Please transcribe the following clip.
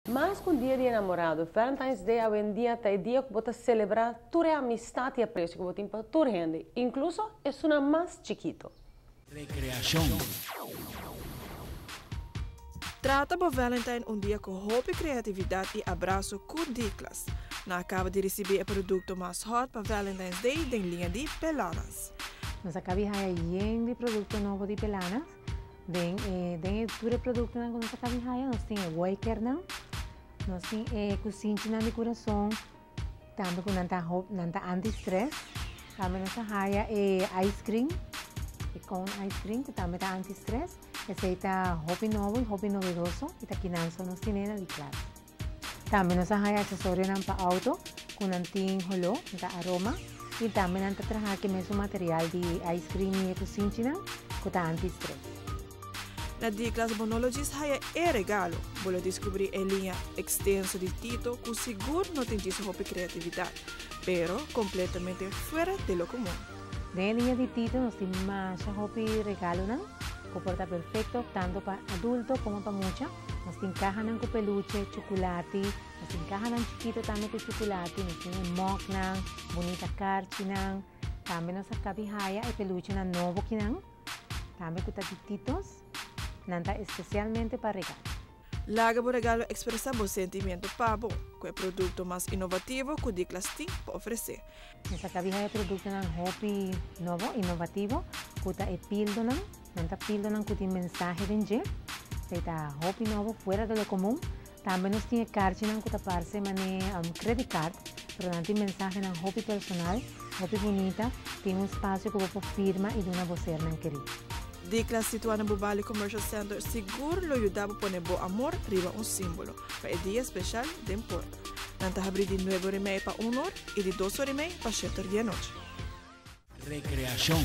Mais que um dia de enamorado, Valentine's Day hoje em dia é o dia que você celebra toda a amizade e apreço que você tem para toda gente, incluso é uma mais chiquito. Recreação. Trata para Valentine um dia com hope, criatividade e abraço com dicas. Na acaba de receber o produto mais hot para Valentine's Day da linha de Pelanas. Nós acabamos de produto novo de Pelanas. Dentro produto que nós acabamos nós temos Waker, nós temos cozinha de coração, também com anti-stress, também nós temos ice cream, com ice cream que também é anti-stress. Esse é hobby novo e hobby novedoso, e aqui nós temos de classe. Também nós temos acessórios para auto, com anti-holo, aroma, e também nós temos material de ice cream e cozinha que é anti-stress. Na Diclas Bonologist haya regalo, bolo descobrir a linha extensa de Tito que seguro não tem sua criatividade, pero completamente fora de lo comum. Na linha de Tito nós temos mais regalo, que porta perfeito tanto para adulto como para mucha. Nós temos caja com peluche, chocolate, nós temos caja chiquito também com chocolate, nós temos mock, bonita carchi, também nós acabamos de peluche novo que também com tititos. Nanta especialmente para regalo. Laga por regalo expressa o sentimento pavo, que é o produto mais inovativo que o Diclas tem para oferecer. Nessa cabeça é produto hobby novo, inovativo, que é píldora, nanta píldora que tem mensagem dentro, é hobby novo fora do comum. Também nós temos carta que parece credit card, pero não tem mensagem hobby personal, hobby bonita, tem espaço que você firma e dá você não querer. Diclas situada no Bubali Commercial Center seguro lo ayudava a poner bo amor riba un símbolo para el día especial de importa. Nanta abrir de 9h30 para 1h y de 2h30 para 7h de la noche. Recreación.